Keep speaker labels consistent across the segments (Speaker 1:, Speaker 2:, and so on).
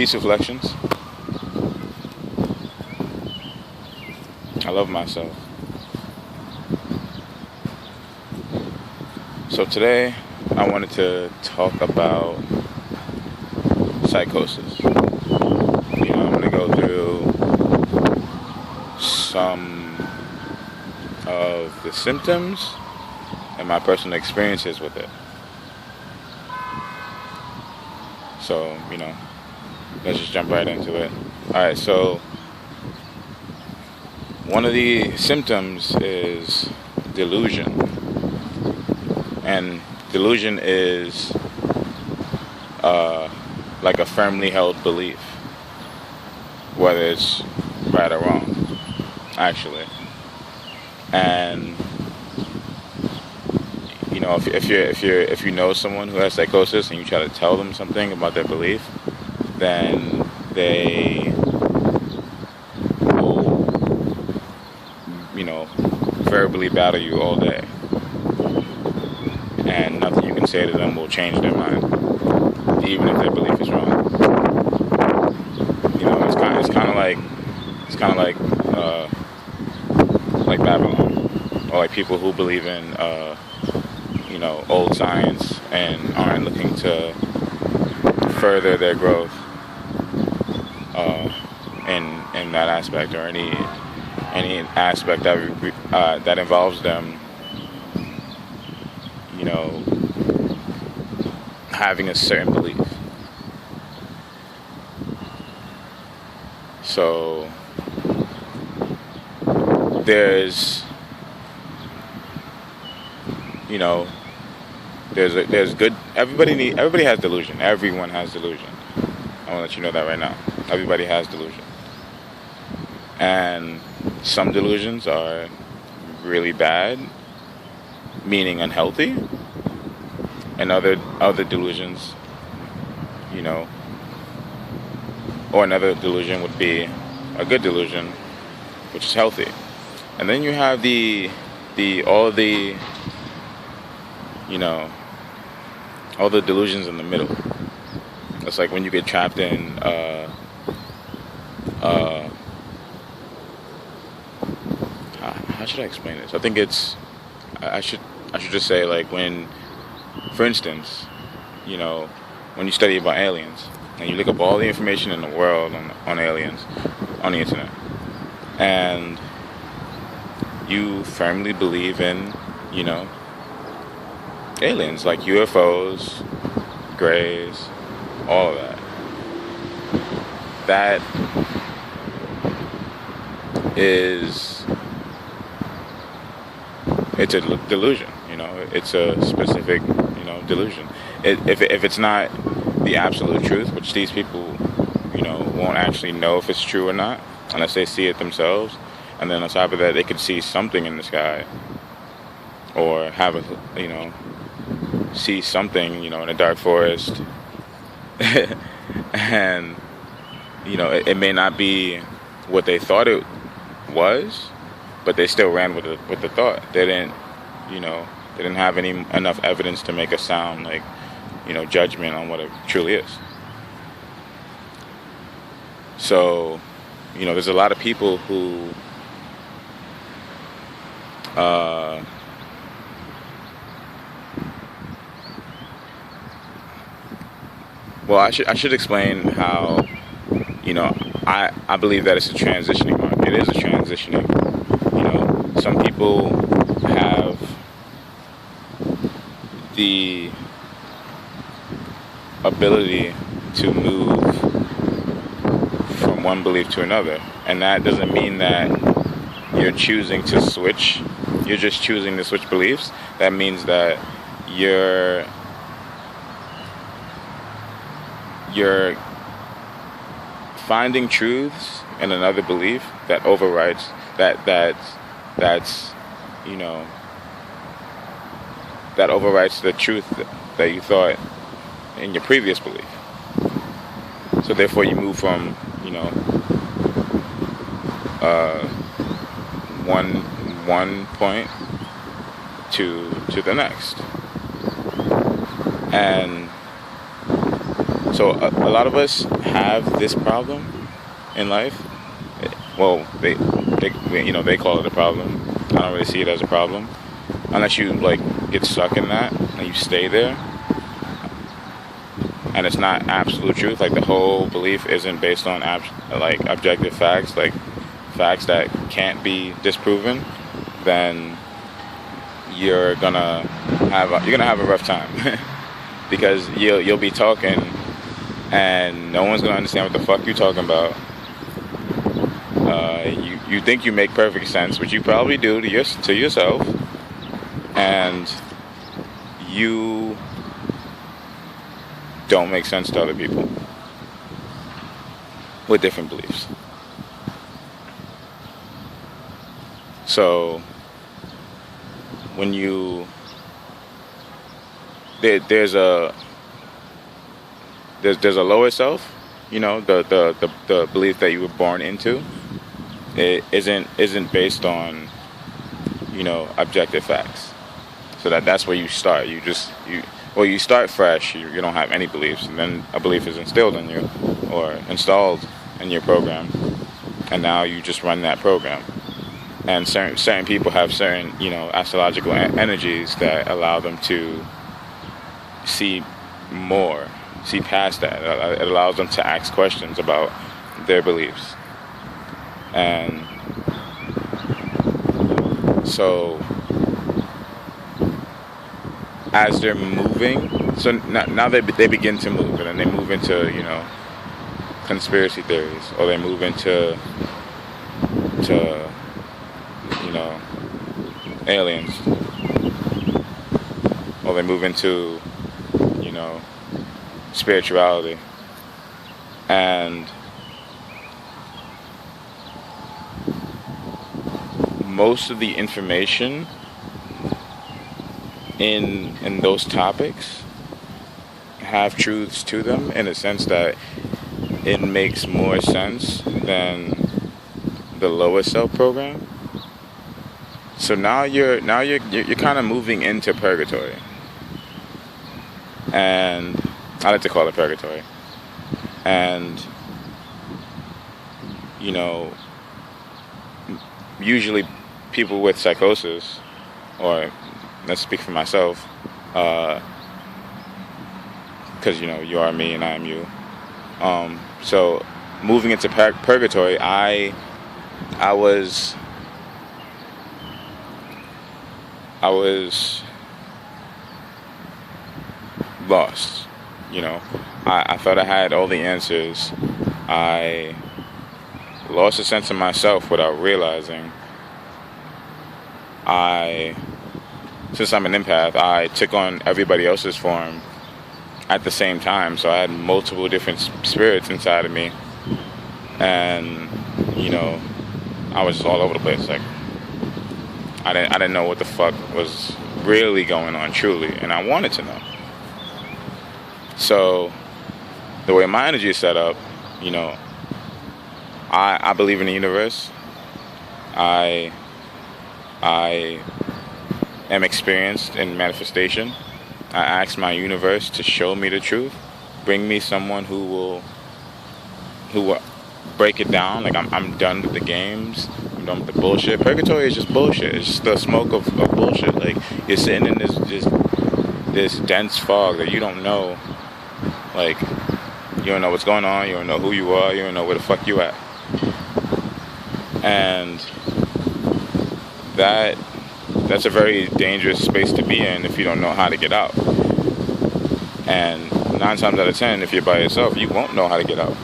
Speaker 1: Peace Reflections. I love myself. So today I wanted to talk about psychosis. I'm going to go through some of the symptoms and my personal experiences with it. So, let's just jump right into it. Alright, so one of the symptoms is delusion. And delusion is like a firmly held belief, whether it's right or wrong, actually. And if you know someone who has psychosis and you try to tell them something about their belief, then they will, verbally battle you all day, and nothing you can say to them will change their mind, even if their belief is wrong. It's kind of like Babylon, or like people who believe in old science and aren't looking to further their growth in that aspect, or any aspect that involves them having a certain belief. So there's good. Everybody has delusion. Everyone has delusion. I want to let you know that right now. Everybody has delusion. And some delusions are really bad, meaning unhealthy. And other delusions, or another delusion would be a good delusion, which is healthy. And then you have all the delusions in the middle. It's like when you get trapped in how should I explain this? I think I should just say, like, when, for instance, when you study about aliens and you look up all the information in the world on aliens on the internet, and you firmly believe in aliens, like UFOs, grays, all of that. That is, it's a delusion. It's a specific delusion. If it's not the absolute truth, which these people won't actually know if it's true or not unless they see it themselves, and then on top of that they could see something in the sky, or have see something in a dark forest, and it may not be what they thought it was, but they still ran with the thought. They didn't have enough evidence to make a sound judgment on what it truly is. So there's a lot of people who I should explain how I believe that it's a transitioning mark. It is a transitioning. Some people have the ability to move from one belief to another, and that doesn't mean that you're choosing to switch. You're just choosing to switch beliefs. That means that you're finding truths in another belief that overrides that overrides the truth that you thought in your previous belief. So therefore you move from one point to the next. And So a lot of us have this problem in life. Well, they call it a problem. I don't really see it as a problem unless you like get stuck in that and you stay there. And it's not absolute truth. Like the whole belief isn't based on like objective facts, like facts that can't be disproven. Then you're gonna have a rough time because you'll be talking and no one's gonna understand what the fuck you're talking about. You think you make perfect sense, which you probably do to yourself, and you don't make sense to other people with different beliefs. So when there's a lower self, the belief that you were born into, it isn't based on objective facts. So that's where you start. You start fresh. You don't have any beliefs, and then a belief is instilled in you or installed in your program, and now you just run that program. And certain people have certain astrological energies that allow them to see past that. It allows them to ask questions about their beliefs. And so as they're moving, so now they begin to move, and then they move into conspiracy theories, or they move into aliens, or they move into spirituality. And most of the information in those topics have truths to them, in a sense that it makes more sense than the lower self program. So now you're kind of moving into purgatory, and I like to call it purgatory. And usually people with psychosis, or let's speak for myself, because you are me and I am you. So moving into purgatory, I was lost. I thought I had all the answers. I lost a sense of myself without realizing. Since I'm an empath, I took on everybody else's form at the same time. So I had multiple different spirits inside of me. And, I was just all over the place. Like, I didn't know what the fuck was really going on, truly. And I wanted to know. So the way my energy is set up, I believe in the universe. I am experienced in manifestation. I ask my universe to show me the truth, bring me someone who will break it down. Like I'm done with the games. I'm done with the bullshit. Purgatory is just bullshit. It's just the smoke of bullshit. Like you're sitting in this dense fog that you don't know. Like you don't know what's going on. You don't know who you are. You don't know where the fuck you at. And that's a very dangerous space to be in if you don't know how to get out. And 9 times out of 10, if you're by yourself, you won't know how to get out.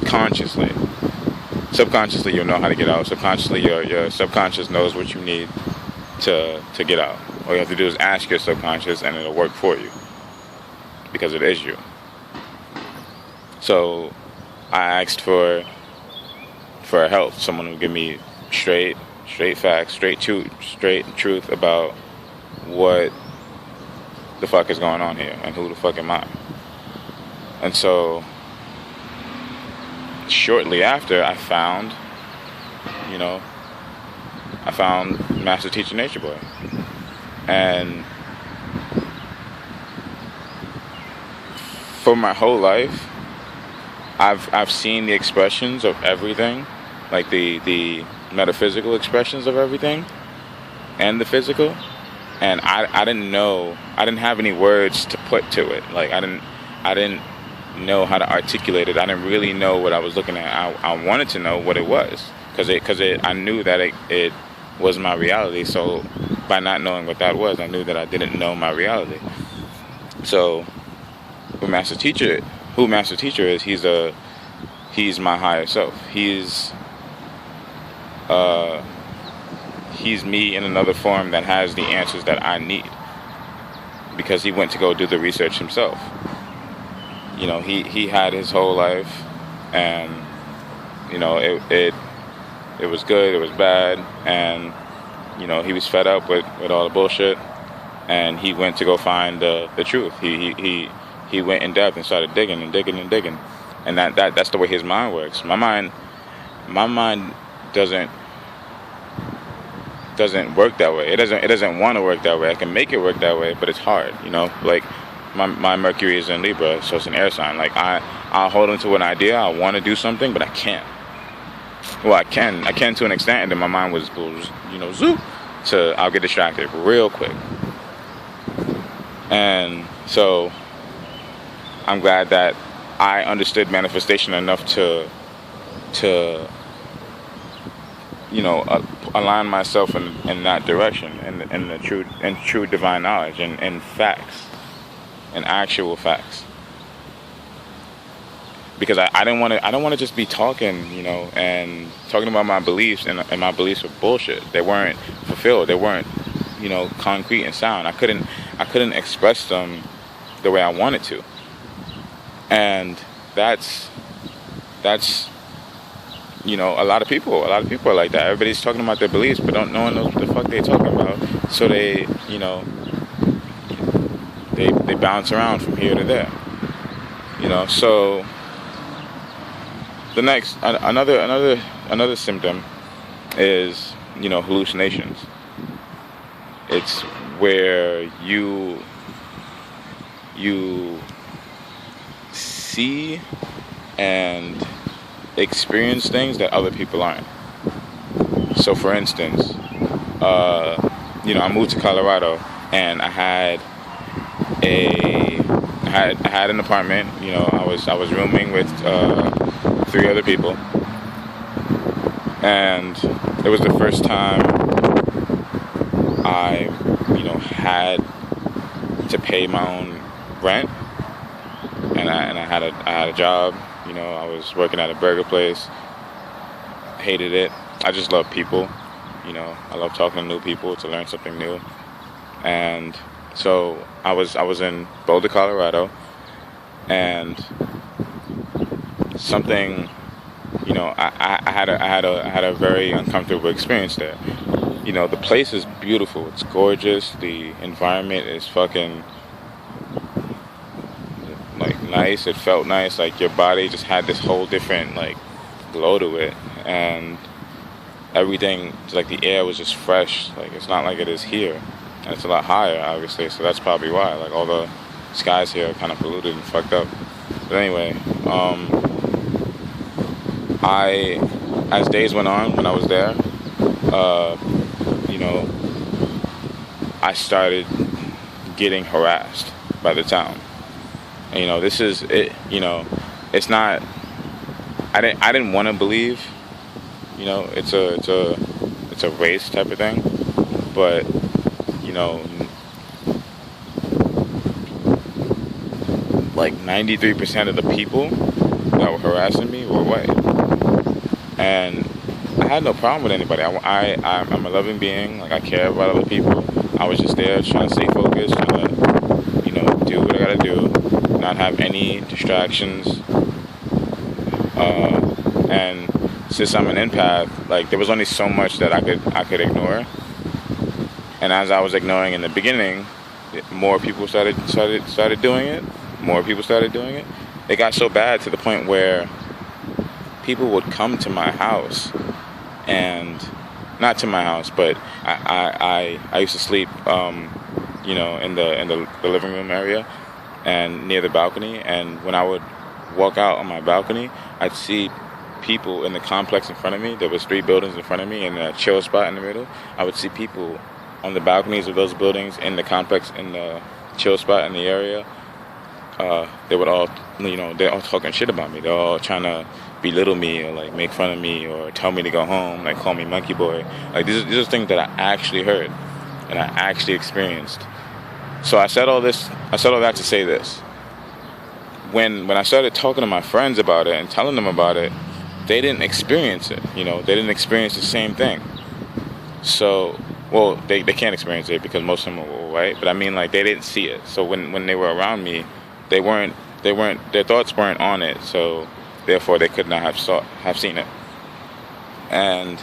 Speaker 1: Consciously. Subconsciously, you'll know how to get out. Subconsciously, your subconscious knows what you need to get out. All you have to do is ask your subconscious, and it'll work for you. Because it is you. So I asked for help. Someone who would give me straight facts, straight truth about what the fuck is going on here and who the fuck am I. And so shortly after, I found Master Teacher Nature Boy. And for my whole life, I've seen the expressions of everything, like the metaphysical expressions of everything, and the physical, and I didn't know, I didn't have any words to put to it. Like I didn't know how to articulate it. I didn't really know what I was looking at. I wanted to know what it was, because I knew that it was my reality. So by not knowing what that was, I knew that I didn't know my reality. So who Master Teacher is, he's my higher self. He's me in another form that has the answers that I need, because he went to go do the research himself. You know, he had his whole life, and you know, it was good, it was bad, and you know, he was fed up with all the bullshit, and he went to go find the truth. He went in depth and started digging, and that's the way his mind works. My mind doesn't work that way. It doesn't want to work that way. I can make it work that way, but it's hard, you know. Like my Mercury is in Libra, so it's an air sign. Like I'll hold on to an idea, I want to do something, but I can't. Well, I can to an extent, and then my mind was, you know, zoop, so I'll get distracted real quick. And so I'm glad that I understood manifestation enough to you know, align myself in that direction, in the true divine knowledge, and facts, and actual facts. Because I don't want to just be talking, you know, and talking about my beliefs, and my beliefs were bullshit. They weren't fulfilled. They weren't, you know, concrete and sound. I couldn't express them the way I wanted to. And that's you know, a lot of people are like that. Everybody's talking about their beliefs, but no one knows what the fuck they're talking about. So they, you know, they bounce around from here to there. You know, so the next another symptom is, you know, hallucinations. It's where you see and experience things that other people aren't. So for instance, you know, I moved to Colorado, and I had an apartment. You know, I was rooming with 3 other people, and it was the first time I, you know, had to pay my own rent, and I had a job. You know, I was working at a burger place. Hated it. I just love people. You know, I love talking to new people, to learn something new. And so I was in Boulder, Colorado, and something, you know, I had a very uncomfortable experience there. You know, the place is beautiful. It's gorgeous. The environment is fucking, like, nice. It felt nice. Like, your body just had this whole different, like, glow to it, and everything, like, the air was just fresh. Like, it's not like it is here, and it's a lot higher, obviously, so that's probably why. Like, all the skies here are kind of polluted and fucked up. But anyway, as days went on when I was there, you know, I started getting harassed by the town. And, you know, this is it. You know, it's not. I didn't want to believe. You know, it's a race type of thing, but you know, like 93% of the people that were harassing me were white, and I had no problem with anybody. I'm a loving being. Like, I care about other people. I was just there trying to stay focused, trying to, you know, do what I gotta do, not have any distractions. And since I'm an empath, like, there was only so much that I could ignore. And as I was ignoring in the beginning, more people started doing it. More people started doing it. It got so bad to the point where people would come to my house, and not to my house, but I used to sleep, you know, in the living room area, and near the balcony. And when I would walk out on my balcony, I'd see people in the complex in front of me. There was 3 buildings in front of me and a chill spot in the middle. I would see people on the balconies of those buildings, in the complex, in the chill spot in the area. They would all, they're all talking shit about me. They're all trying to belittle me or like make fun of me or tell me to go home, like call me monkey boy. Like these are things that I actually heard and I actually experienced. So I said all that to say this. When I started talking to my friends about it and telling them about it, they didn't experience it. They didn't experience the same thing. So, well, they can't experience it because most of them are white, but I mean, like, they didn't see it. So when they were around me, their thoughts weren't on it, so therefore they could not have seen it. And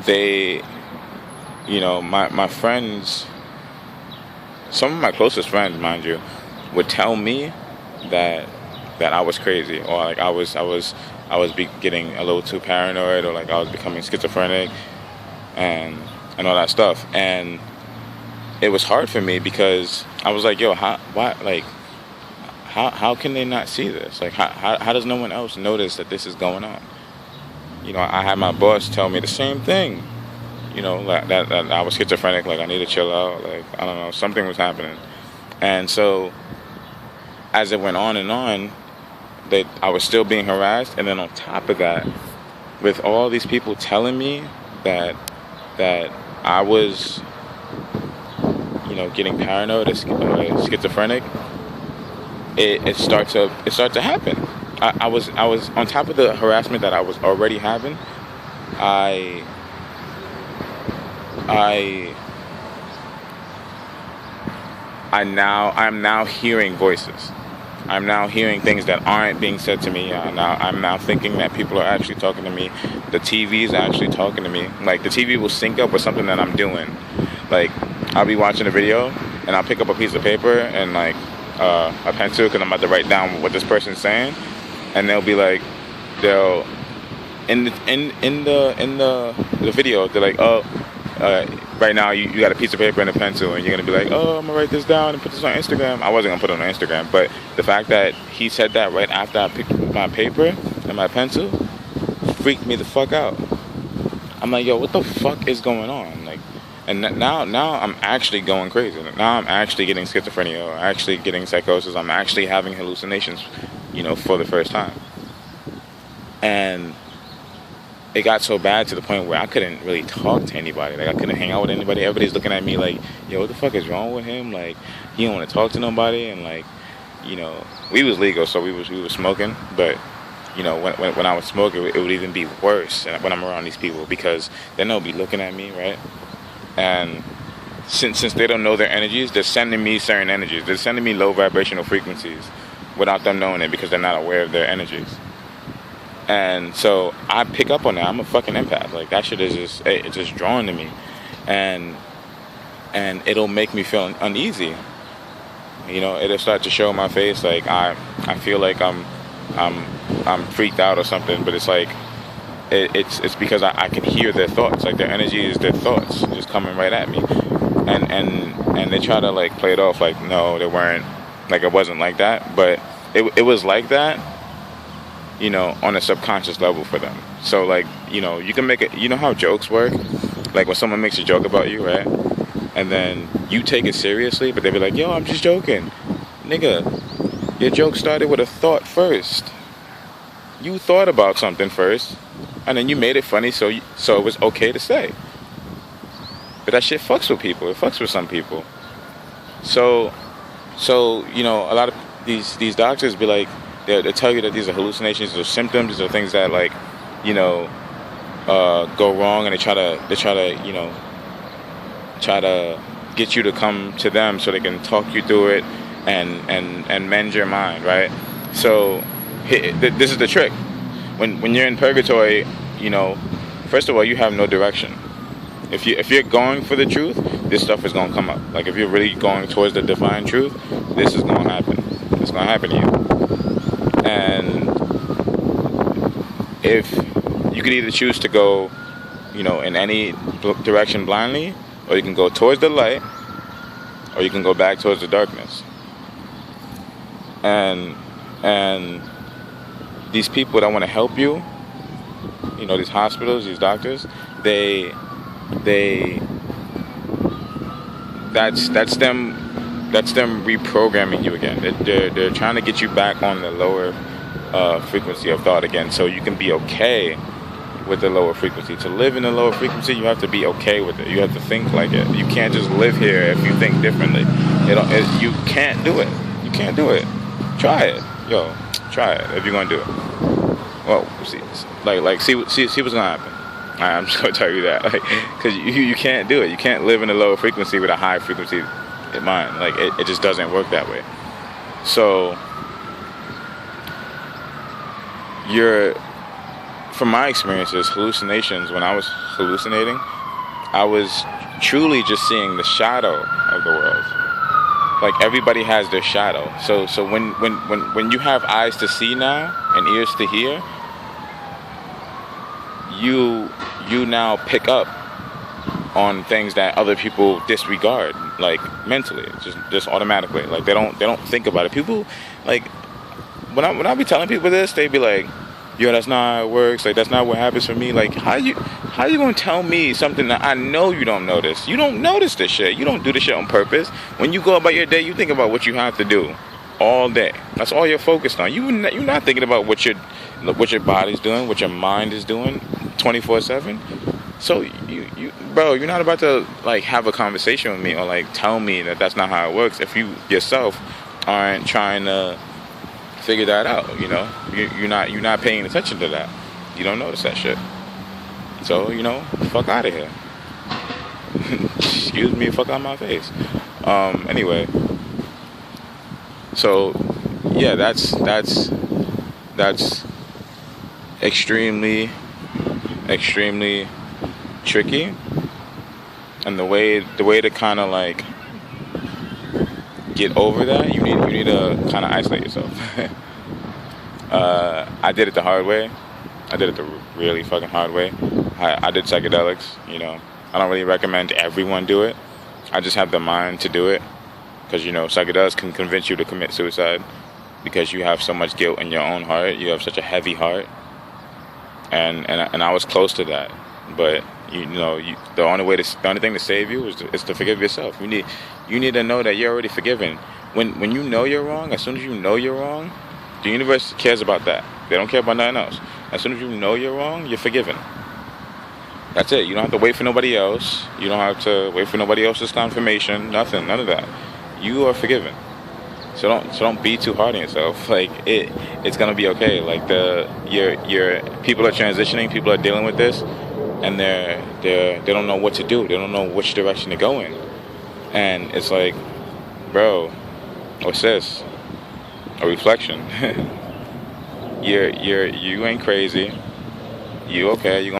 Speaker 1: they, my friends, some of my closest friends, mind you, would tell me that I was crazy, or like I was getting a little too paranoid, or like I was becoming schizophrenic, and all that stuff. And it was hard for me because I was like, yo, how can they not see this? Like, how does no one else notice that this is going on? I had my boss tell me the same thing. Like that I was schizophrenic, like I need to chill out, like I don't know, something was happening. And so as it went on and on, that I was still being harassed, and then on top of that, with all these people telling me that I was, getting paranoid or schizophrenic, it started to happen. I was on top of the harassment that I was already having. I'm now hearing voices. I'm now hearing things that aren't being said to me. I'm now thinking that people are actually talking to me. The TV is actually talking to me. Like, the TV will sync up with something that I'm doing. Like, I'll be watching a video, and I'll pick up a piece of paper and, like, a pencil, because I'm about to write down what this person's saying. And they'll be like, in the video, they're like, oh, right now you got a piece of paper and a pencil, and you're gonna be like, oh, I'm gonna write this down and put this on Instagram. I wasn't gonna put it on Instagram, but the fact that he said that right after I picked up my paper and my pencil freaked me the fuck out. I'm like, yo, what the fuck is going on? Like, and now I'm actually going crazy. Now I'm actually getting schizophrenia, or actually getting psychosis. I'm actually having hallucinations, for the first time. And it got so bad to the point where I couldn't really talk to anybody. Like, I couldn't hang out with anybody. Everybody's looking at me like, yo, what the fuck is wrong with him? Like, he don't want to talk to nobody. And like, we was legal, so we was smoking. But when I was smoking, it would even be worse when I'm around these people, because then they'll be looking at me, right? And since they don't know their energies, they're sending me certain energies. They're sending me low vibrational frequencies without them knowing it, because they're not aware of their energies. And so I pick up on that. I'm a fucking empath. Like, that shit is just drawn to me, and it'll make me feel uneasy. It'll start to show my face. Like, I feel like I'm freaked out or something. But it's like it's because I can hear their thoughts. Like, their energy is their thoughts just coming right at me, and they try to like play it off like, no, they weren't. Like, it wasn't like that, but it was like that. On a subconscious level for them. So, like, you can make it, how jokes work? Like, when someone makes a joke about you, right? And then you take it seriously, but they be like, yo, I'm just joking. Nigga, your joke started with a thought first. You thought about something first, and then you made it funny, so it was okay to say. But that shit fucks with people. It fucks with some people. So a lot of these doctors be like, they tell you that these are hallucinations, these are symptoms, these are things that, like, go wrong, and they try to get you to come to them so they can talk you through it and mend your mind, right? So this is the trick. When you're in purgatory, first of all, you have no direction. If you're going for the truth, this stuff is gonna come up. Like, if you're really going towards the divine truth, this is gonna happen. It's gonna happen to you. And if you could either choose to go, in any direction blindly, or you can go towards the light or you can go back towards the darkness. And these people that want to help you, these hospitals, these doctors, they that's them reprogramming you again. They're trying to get you back on the lower frequency of thought again, so you can be okay with the lower frequency. To live in the lower frequency, you have to be okay with it. You have to think like it. You can't just live here if you think differently. You can't do it. You can't do it. Try it. Yo, try it if you're gonna do it. Well, see what's gonna happen. I'm just gonna tell you that, because you can't do it. You can't live in a lower frequency with a high frequency in mind. It just doesn't work that way. So from my experiences, hallucinations, when I was hallucinating, I was truly just seeing the shadow of the world. Like, everybody has their shadow. So when you have eyes to see now and ears to hear, you now pick up on things that other people disregard, like mentally, just automatically. Like, they don't think about it. People, like, when I be telling people this, they be like, yo, that's not how it works. Like, that's not what happens for me. Like, how you gonna tell me something that I know you don't notice? You don't notice this shit. You don't do this shit on purpose. When you go about your day, you think about what you have to do all day. That's all you're focused on. You're not thinking about what your body's doing, what your mind is doing 24/7. So bro, you're not about to like have a conversation with me or like tell me that that's not how it works if you yourself aren't trying to figure that out. You're not paying attention to that. You don't notice that shit. So fuck out of here. Excuse me, fuck out my face. Anyway, so yeah, that's extremely tricky, and the way to kind of like get over that, you need to kind of isolate yourself. I did it the hard way. I did it the really fucking hard way. I did psychedelics. I don't really recommend everyone do it. I just have the mind to do it, because psychedelics can convince you to commit suicide because you have so much guilt in your own heart. You have such a heavy heart, and I was close to that. But the only thing to save you is to forgive yourself. You need to know that you're already forgiven. When you know you're wrong, as soon as you know you're wrong, the universe cares about that. They don't care about nothing else. As soon as you know you're wrong, you're forgiven. That's it. You don't have to wait for nobody else. You don't have to wait for nobody else's confirmation. Nothing. None of that. You are forgiven. So don't be too hard on yourself. Like, it's gonna be okay. Like, your people are transitioning. People are dealing with this, and they don't know what to do. They don't know which direction to go in. And it's like, bro, what's this? A reflection. You ain't crazy. You okay? You